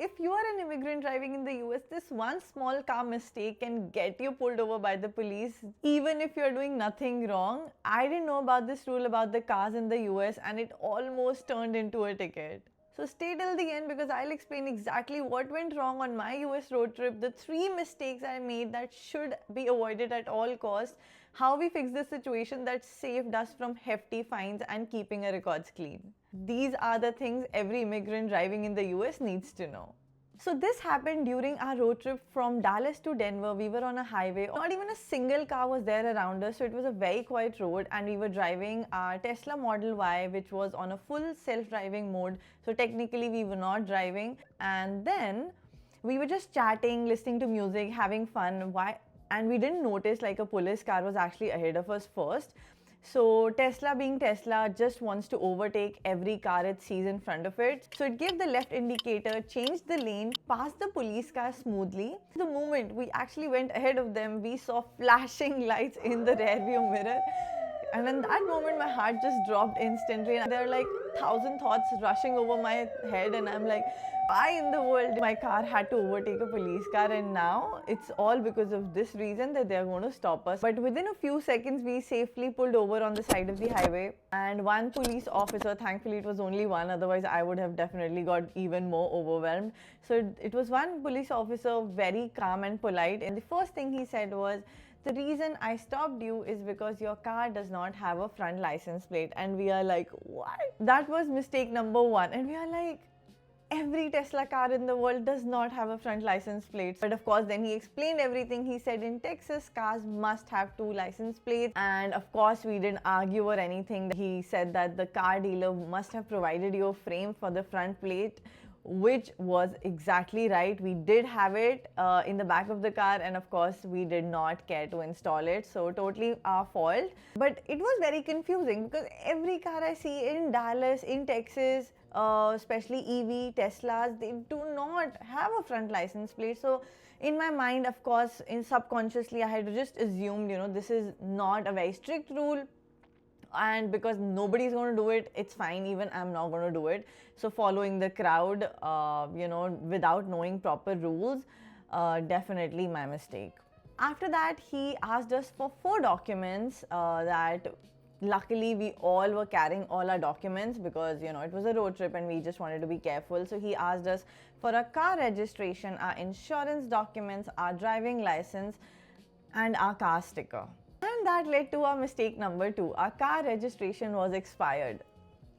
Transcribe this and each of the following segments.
if you are an immigrant driving in the US, this one small car mistake can get you pulled over by the police, even if you're doing nothing wrong. I didn't know about this rule about the cars in the US, and it almost turned into a ticket. So stay till the end because I'll explain exactly what went wrong on my US road trip, the 3 mistakes I made that should be avoided at all costs, how we fixed the situation that saved us from hefty fines and keeping our records clean. These are the things every immigrant driving in the US needs to know. So this happened during our road trip from Dallas to Denver. We were on a highway. Not even a single car was there around us. So it was a very quiet road and we were driving our Tesla Model Y, which was on a full self-driving mode. So technically we were not driving. And then we were just chatting, listening to music, having fun. And we didn't notice like a police car was actually ahead of us first. So Tesla being Tesla just wants to overtake every car it sees in front of it. So it gave the left indicator, changed the lane, passed the police car smoothly. The moment we actually went ahead of them, we saw flashing lights in the rearview mirror. And in that moment, my heart just dropped instantly. And there are like 1,000 thoughts rushing over my head. And I'm like, why in the world my car had to overtake a police car? And now it's all because of this reason that they're going to stop us. But within a few seconds, we safely pulled over on the side of the highway. And one police officer, thankfully it was only one, otherwise I would have definitely got even more overwhelmed. So it was one police officer, very calm and polite. And the first thing he said was, the reason I stopped you is because your car does not have a front license plate. And we are like, what? That was mistake number one. And we are like, every Tesla car in the world does not have a front license plate. But of course, then he explained everything. He said in Texas, cars must have 2 license plates. And of course, we didn't argue or anything. He said that the car dealer must have provided you a frame for the front plate, which was exactly right. We did have it in the back of the car, and of course we did not care to install it, so totally our fault. But it was very confusing because every car I see in Dallas, in Texas, especially EV Teslas, they do not have a front license plate. So in my mind, of course, in subconsciously I had just assumed, this is not a very strict rule, and because nobody's going to do it, it's fine. Even I'm not going to do it. So following the crowd, without knowing proper rules, definitely my mistake. After that, he asked us for 4 documents that luckily we all were carrying all our documents because it was a road trip and we just wanted to be careful. So he asked us for a car registration, our insurance documents, our driving license, and our car sticker. And that led to our mistake number 2. Our car registration was expired.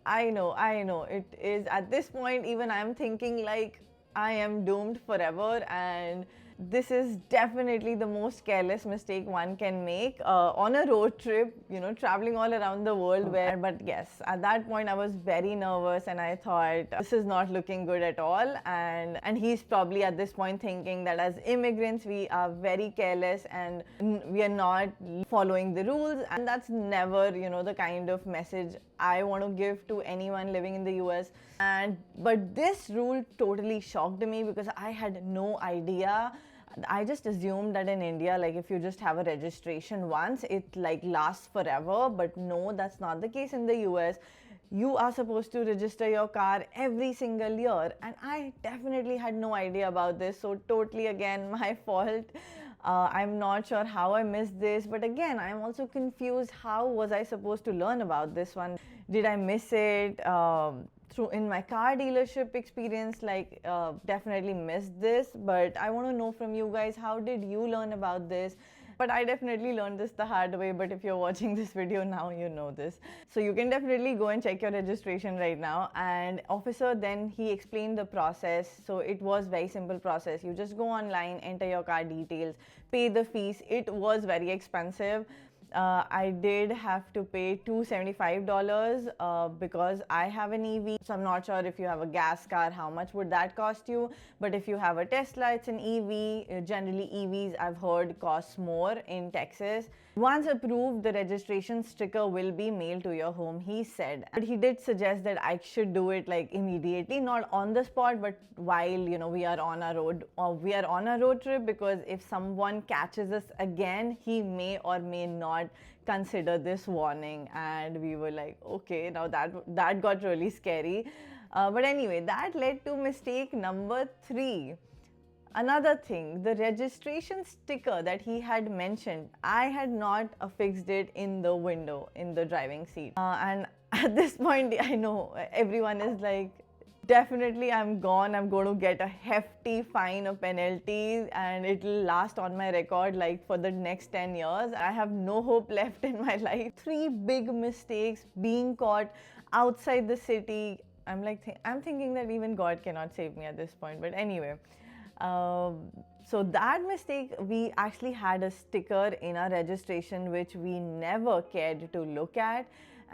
I know, it is. At this point, even I'm thinking like I am doomed forever, and this is definitely the most careless mistake one can make on a road trip, traveling all around the world. But yes, at that point I was very nervous and I thought this is not looking good at all. And he's probably at this point thinking that as immigrants we are very careless and we are not following the rules, and that's never the kind of message I want to give to anyone living in the US. But this rule totally shocked me because I had no idea. I just assumed that in India, like if you just have a registration once, it like lasts forever. But no, that's not the case in the US. You are supposed to register your car every single year, and I definitely had no idea about this. So totally again my fault. I'm not sure how I missed this, but again I'm also confused. How was I supposed to learn about this one? Did I miss it through in my car dealership experience? Definitely missed this, but I want to know from you guys, how did you learn about this? But I definitely learned this the hard way. But if you're watching this video now, you know this. So you can definitely go and check your registration right now. And officer, then he explained the process. So it was very simple process. You just go online, enter your car details, pay the fees. It was very expensive. I did have to pay $275 because I have an EV. So I'm not sure if you have a gas car, how much would that cost you? But if you have a Tesla, it's an EV. Generally, EVs I've heard costs more in Texas. Once approved, the registration sticker will be mailed to your home, he said. But he did suggest that I should do it like immediately, not on the spot, but while we are on a road, or we are on a road trip, because if someone catches us again, he may or may not consider this warning. And we were like, okay, now that got really scary. But anyway, that led to mistake number 3. Another thing, the registration sticker that he had mentioned, I had not affixed it in the window, in the driving seat. And at this point, I know everyone is like, definitely I'm gone. I'm going to get a hefty fine or penalty, and it'll last on my record like for the next 10 years. I have no hope left in my life. 3 big mistakes, being caught outside the city. I'm thinking that even God cannot save me at this point. But anyway, so that mistake, we actually had a sticker in our registration which we never cared to look at.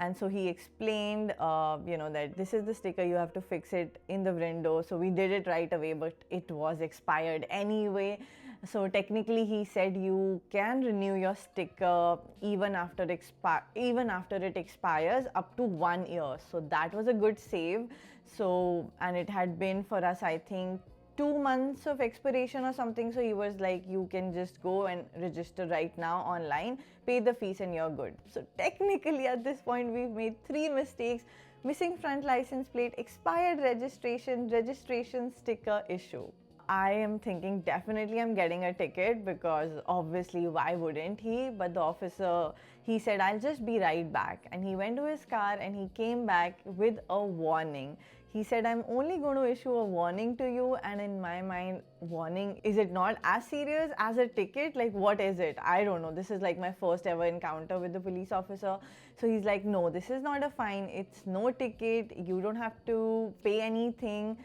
And so he explained, that this is the sticker, you have to fix it in the window. So we did it right away, but it was expired anyway. So technically, he said you can renew your sticker even after it expires up to 1 year. So that was a good save. So, and it had been for us, I think, 2 months of expiration or something. So he was like, you can just go and register right now online, pay the fees, and you're good. So technically at this point, we've made 3 mistakes: missing front license plate, expired registration sticker issue. I am thinking definitely I'm getting a ticket, because obviously why wouldn't he? But the officer, he said, I'll just be right back. And he went to his car and he came back with a warning. He said, I'm only going to issue a warning to you. And in my mind, warning, is it not as serious as a ticket? Like, what is it? I don't know. This is like my first ever encounter with the police officer. So he's like, no, this is not a fine. It's no ticket. You don't have to pay anything.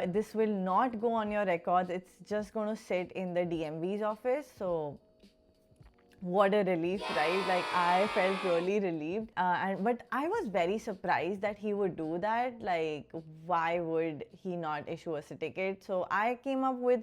This will not go on your records. It's just going to sit in the DMV's office. So what a relief, right? Like, I felt really relieved. But I was very surprised that he would do that. Like, why would he not issue us a ticket? So I came up with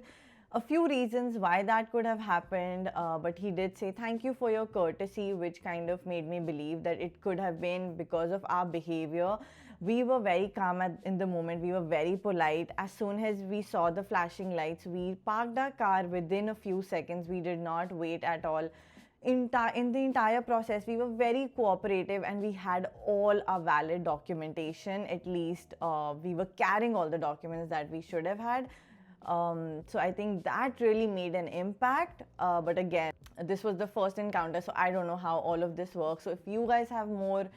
a few reasons why that could have happened, but he did say thank you for your courtesy, which kind of made me believe that it could have been because of our behavior. We were very calm in the moment. We were very polite. As soon as we saw the flashing lights, we parked our car within a few seconds. We did not wait at all. In the entire process, we were very cooperative, and we had all our valid documentation. At least we were carrying all the documents that we should have had. So I think that really made an impact. But again, this was the first encounter, so I don't know how all of this works. So if you guys have more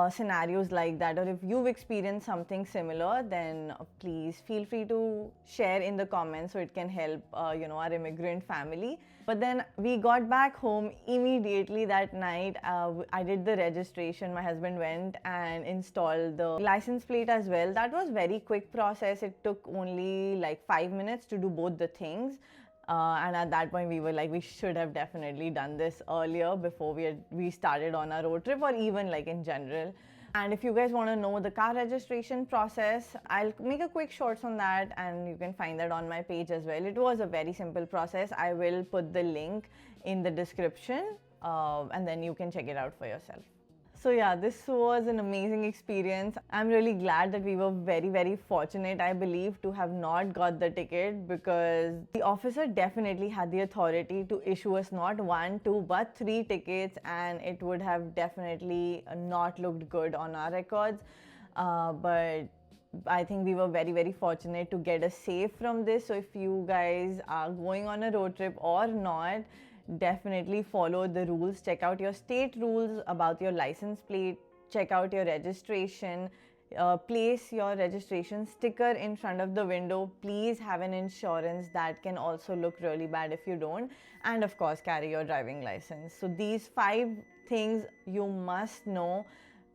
scenarios like that, or if you've experienced something similar, then please feel free to share in the comments so it can help our immigrant family. But then we got back home immediately that night. I did the registration. My husband went and installed the license plate as well. That was very quick process. It took only like 5 minutes to do both the things. And at that point, we were like, we should have definitely done this earlier, before we started on our road trip, or even like in general. And if you guys want to know the car registration process, I'll make a quick shorts on that, and you can find that on my page as well. It was a very simple process. I will put the link in the description, and then you can check it out for yourself. So yeah, this was an amazing experience. I'm really glad that we were very, very fortunate, I believe, to have not got the ticket, because the officer definitely had the authority to issue us not 1, 2, but 3 tickets, and it would have definitely not looked good on our records. But I think we were very, very fortunate to get us safe from this. So if you guys are going on a road trip or not, definitely follow the rules. Check out your state rules about your license plate. Check out your registration. Place your registration sticker in front of the window. Please have an insurance. That can also look really bad if you don't. And of course, carry your driving license. So these 5 things you must know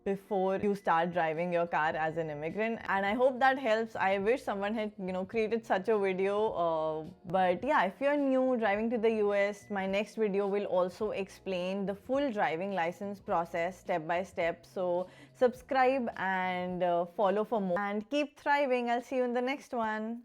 before you start driving your car as an immigrant. And I hope that helps. I wish someone had created such a video. But yeah, if you're new driving to the US, my next video will also explain the full driving license process step by step. So subscribe and follow for more, and keep thriving. I'll see you in the next one.